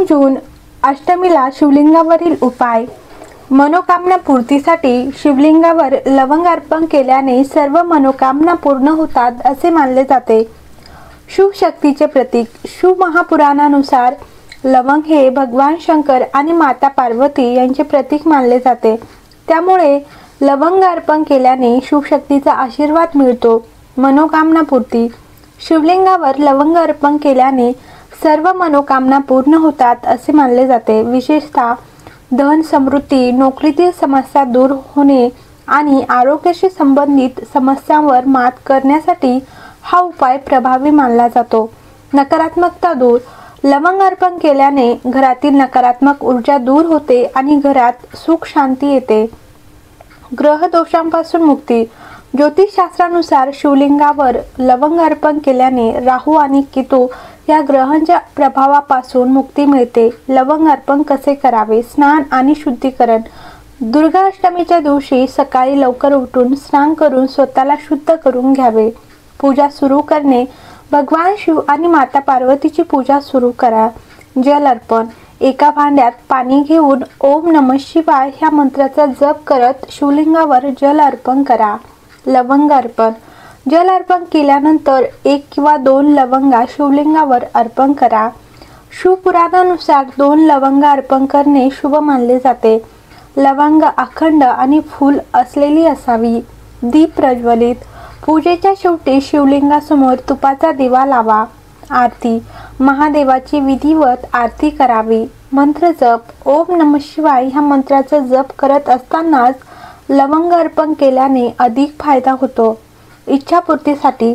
3 जून अष्टमीला शिवलिंगावरील उपाय. मनोकामना पूर्तीसाठी शिवलिंगावर लवंग अर्पण केल्याने सर्व मनोकामना पूर्ण होतात असे मानले जाते. शिवशक्तीचे प्रतीक. शिव महापुराणानुसार लवंग हे भगवान शंकर आणि माता पार्वती यांचे प्रतीक मानले जाते. त्यामुळे लवंग अर्पण केल्याने शिवशक्तीचा आशीर्वाद मिळतो. मनोकामना पूर्ती. शिवलिंगावर लवंग अर्पण केल्याने सर्व मनोकामना पूर्ण होतात असे मानले जाते. विशेषतः धन समृद्धी, नोकरीतील समस्या दूर होणे आणि आरोग्याशी संबंधित समस्यांवर मात करण्यासाठी हा उपाय प्रभावी मानला जातो. नकारात्मकता दूर. लवंग अर्पण केल्याने घरातील नकारात्मक ऊर्जा दूर होते आणि घरात सुख शांती येते. ग्रह दोषांपासून मुक्ती. ज्योतिषशास्त्रानुसार शिवलिंगावर लवंग अर्पण केल्याने राहू आणि केतू या ग्रहांच्या प्रभावापासून मुक्ती मिळते. लवंग अर्पण कसे करावे? स्नान आणि शुद्धीकरण. दुर्गा अष्टमीच्या दिवशी सकाळी लवकर उठून स्नान करून स्वतःला शुद्ध करून घ्यावे. पूजा सुरू करणे. भगवान शिव आणि माता पार्वतीची पूजा सुरू करा. जल अर्पण. एका भांड्यात पाणी घेऊन ओम नमः शिवाय ह्या मंत्राचा जप करत शिवलिंगावर जल अर्पण करा. लवंग अर्पण. जल अर्पण केल्यानंतर 1 किंवा 2 लवंगा शिवलिंगावर अर्पण करा. शिवपुराणानुसार 2 लवंग अर्पण करणे शुभ मानले जाते. लवंग अखंड आणि फूल असलेली असावी. दीप प्रज्वलित. पूजेच्या शेवटी शिवलिंगासमोर तुपाचा दिवा लावा. आरती. महादेवाची विधिवत आरती करावी. मंत्र जप. ओम नमः शिवाय ह्या मंत्राचा जप करत असतानाच लवंग अर्पण केल्याने अधिक फायदा होतो. इच्छापूर्तीसाठी.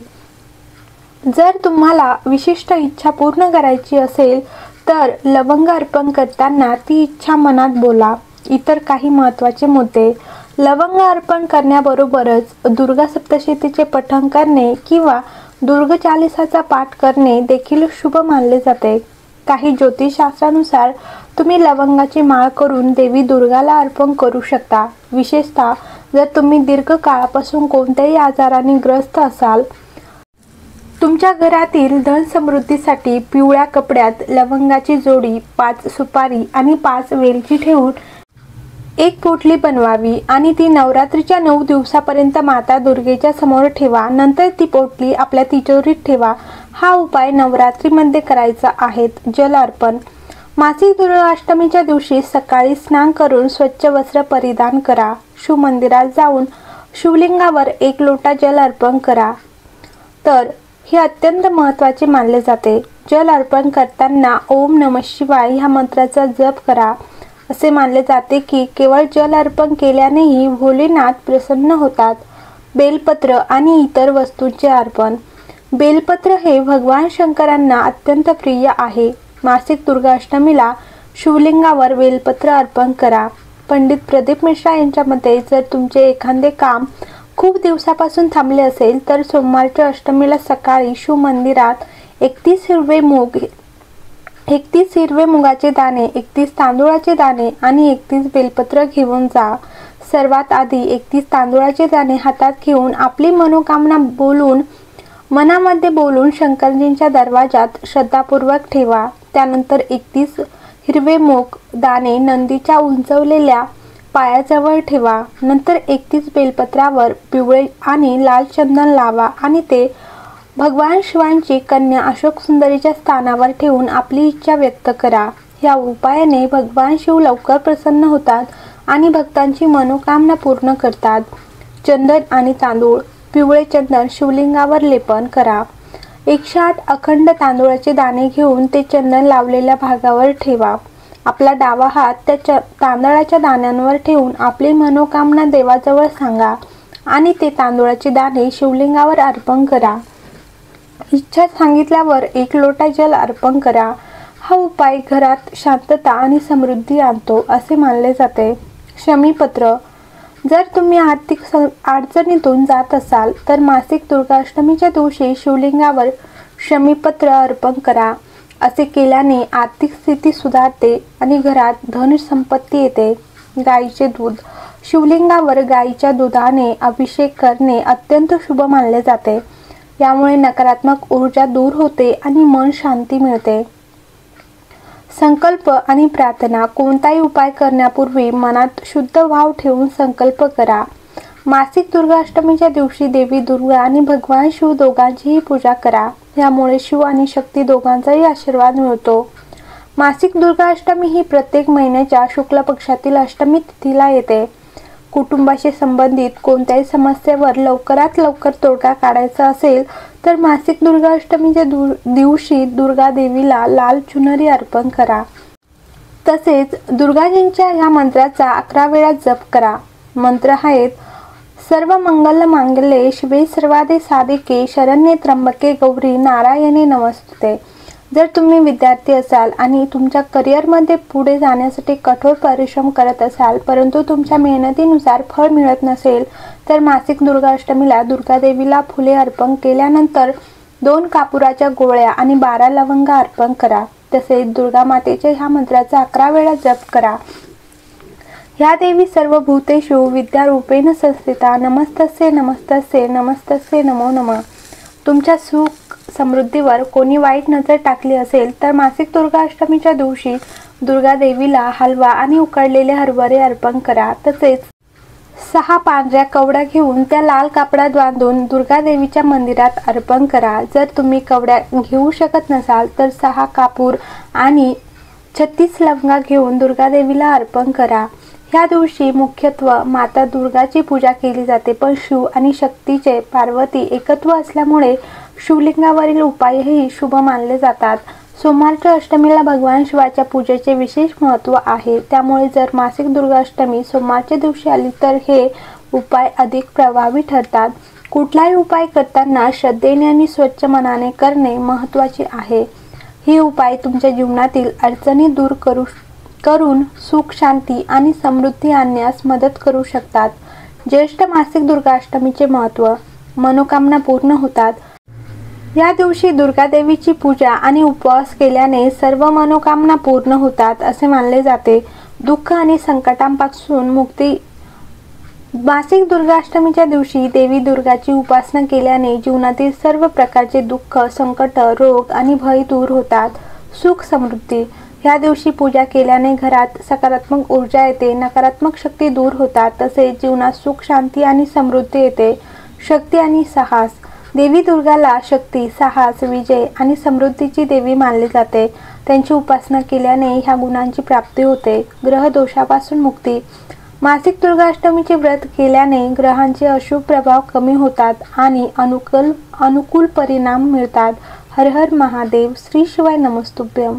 जर तुम्हाला विशिष्ट इच्छा पूर्ण करायची असेल तर लवंग अर्पण करताना ती इच्छा मनात बोला. इतर काही महत्त्वाचे मुद्दे. लवंग अर्पण करण्याबरोबरच दुर्गा सप्तशतीचे पठण करणे किंवा दुर्गा चालीसाचा पाठ करणे देखील शुभ मानले जाते. काही ज्योतिषशास्त्रानुसार तुम्ही लवंगाची माळ करून देवी दुर्गाला अर्पण करू शकता. विशेषतः जर तुम्ही दीर्घ काळापासून कोणत्याही आजाराने ग्रस्त असाल. तुमच्या घरातील धन समृद्धीसाठी पिवळ्या कपड्यात लवंगाची जोडी, 5 सुपारी आणि 5 वेलची ठेवून एक पोटली बनवावी आणि ती नवरात्रीच्या 9 दिवसापर्यंत माता दुर्गेच्या समोर ठेवा. नंतर ती पोटली आपल्या तिजोरीत ठेवा. हा उपाय नवरात्रीमध्ये करायचा आहे. जल अर्पण. मासिक दुर्गा अष्टमीच्या दिवशी सकाळी स्नान करून स्वच्छ वस्त्र परिधान करा. शिव मंदिरात जाऊन शिवलिंगावर 1 लोटा जल अर्पण करा. तर हे अत्यंत महत्त्वाचे मानले जाते. जल अर्पण करताना ओम नमः शिवाय ह्या मंत्राचा जप करा. असे मानले जाते की केवळ जल अर्पण केल्यानेही भोलेनाथ प्रसन्न होतात. बेलपत्र आणि इतर वस्तूंचे अर्पण. बेलपत्र हे भगवान शंकरांना अत्यंत प्रिय आहे. मासिक दुर्गा अष्टमीला शिवलिंगावर बेलपत्र अर्पण करा. पंडित प्रदीप मिश्रा यांच्या मते जर तुमचे एखादे काम खूप दिवसापासून थांबले असेल तर सोमवारच्या अष्टमीला सकाळी शिव मंदिरात 31 हिरवे मुगाचे दाणे, 31 तांदूळाचे दाणे आणि 31 बेलपत्र घेऊन जा. सर्वात आधी 31 तांदूळाचे दाणे हातात घेऊन आपली मनोकामना मनामध्ये बोलून शंकरजींच्या दरवाजात श्रद्धापूर्वक ठेवा. त्यानंतर 31 हिरवे मूग दाणे नंदीच्या उंचवलेल्या पायाजवळ ठेवा. नंतर 31 बेलपत्रावर पिवळे आणि लाल चंदन लावा आणि ते भगवान शिवांची कन्या अशोक सुंदरीच्या स्थानावर ठेवून आपली इच्छा व्यक्त करा. या उपायाने भगवान शिव लवकर प्रसन्न होतात आणि भक्तांची मनोकामना पूर्ण करतात. चंदन आणि तांदूळ. पिवळे चंदन शिवलिंगावर लेपन करा. 108 अखंड तांदूळाचे दाणे घेऊन ते चंदन लावलेल्या भागावर ठेवा. आपला डावा हात त्या तांदळाच्या दाण्यांवर ठेवून आपली मनोकामना देवाजवळ सांगा आणि ते तांदूळाचे दाणे शिवलिंगावर अर्पण करा. इच्छा सांगितल्यावर 1 लोटा जल अर्पण करा. हा उपाय घरात शांतता आणि समृद्धी आणतो असे मानले जाते. शमीपत्र. जर तुम्ही आर्थिक अडचणीतून जात असाल तर मासिक दुर्गा अष्टमीच्या दिवशी शिवलिंगावर शमीपत्र अर्पण करा. असे केल्याने आर्थिक स्थिती सुधारते आणि घरात धन संपत्ती येते. गाईचे दूध. शिवलिंगावर गाईच्या दुधाने अभिषेक करणे अत्यंत शुभ मानले जाते. यामुळे नकारात्मक ऊर्जा दूर होते आणि मन शांती मिळते. संकल्प आणि प्रार्थना. कोणताही उपाय करण्यापूर्वी मनात शुद्ध भाव ठेवून संकल्प करा. मासिक दुर्गाष्टमीच्या दिवशी देवी दुर्गा आणि भगवान शिव दोघांचीही पूजा करा. यामुळे शिव आणि शक्ती दोघांचाही आशीर्वाद मिळतो. मासिक दुर्गाष्टमी ही प्रत्येक महिन्याच्या शुक्ल पक्षातील अष्टमी तिथीला येते. कुटुंबाशी संबंधित कोणत्याही समस्येवर लवकरात लवकर तोडगा काढायचा असेल तर मासिक दुर्गाष्टमीच्या दिवशी दुर्गा देवीला लाल चुनरी अर्पण करा. तसेच दुर्गाजींच्या ह्या मंत्राचा 11 वेळा जप करा. मंत्र आहेत: सर्व मंगल मांगल्ये शिवे सर्वार्थ साधिके शरण्ये त्र्यंबके गौरी नारायणी नमस्तुते. जर तुम्ही विद्यार्थी असाल आणि तुमच्या करिअरमध्ये पुढे जाण्यासाठी कठोर परिश्रम करत असाल परंतु तुमच्या मेहनतीनुसार फळ मिळत नसेल तर मासिक दुर्गाष्टमीला दुर्गादेवीला फुले अर्पण केल्यानंतर 2 कापुराच्या गोळ्या आणि 12 लवंगा अर्पण करा. तसेच दुर्गा मातेच्या ह्या मंत्राचा 11 वेळा जप करा. ह्या देवी सर्व भूतेषु विद्यारूपेण संस्थिता नमस्तस्ये नमस्तस्ये नमस्तस्ये नमो नमः. तुमच्या सुख समृद्धीवर कोणी वाईट नजर टाकली असेल तर मासिक दुर्गाष्टमीच्या दिवशी दुर्गा देवीला हलवा आणि उकडलेले हरभरे अर्पण करा. तसेच 6 पांढऱ्या कवड्या घेऊन त्या लाल कापडात बांधून दुर्गा देवीच्या मंदिरात अर्पण करा. जर तुम्ही कवड्या घेऊ शकत नसाल तर 6 कापूर आणि 36 लवंगा घेऊन दुर्गा देवीला अर्पण करा. ह्या दिवशी मुख्यत्व माता दुर्गाची पूजा केली जाते, पण शिव आणि शक्तीचे पार्वती एकत्व असल्यामुळे शिवलिंगावरील उपायही शुभ मानले जातात. सोमवारच्या अष्टमीला भगवान शिवाच्या पूजेचे विशेष महत्त्व आहे. त्यामुळे जर मासिक दुर्गाष्टमी सोमवारच्या दिवशी आली तर हे उपाय अधिक प्रभावी ठरतात. कुठलाही उपाय करताना श्रद्धेने आणि स्वच्छ मनाने करणे महत्त्वाचे आहे. हे उपाय तुमच्या जीवनातील अडचणी दूर करून सुख, शांती आणि समृद्धी आणण्यास मदत करू शकतात. ज्येष्ठ मासिक दुर्गाष्टमीचे महत्त्व. मनोकामना पूर्ण होतात. या दिवशी दुर्गा देवीची पूजा आणि उपवास केल्याने सर्व मनोकामना पूर्ण होतात असे मानले जाते. दुःख आणि संकटांपासून मुक्ती. मासिक दुर्गाष्टमीच्या दिवशी देवी दुर्गाची उपासना केल्याने जीवनातील सर्व प्रकारचे दुःख, संकट, रोग आणि भय दूर होतात. सुख, समृद्धी. ह्या दिवशी पूजा केल्याने घरात सकारात्मक ऊर्जा येते, नकारात्मक शक्ती दूर होतात. तसेच जीवनात सुख, शांती आणि समृद्धी येते. शक्ती आणि साहस. देवी दुर्गाला शक्ती, साहस, विजय आणि समृद्धीची देवी मानले जाते. त्यांची उपासना केल्याने ह्या गुणांची प्राप्ती होते. ग्रह दोषापासून मुक्ती. मासिक दुर्गाष्टमीचे व्रत केल्याने ग्रहांचे अशुभ प्रभाव कमी होतात आणि अनुकूल परिणाम मिळतात. हर हर महादेव. श्री शिवाय नमस्तुभ्यम.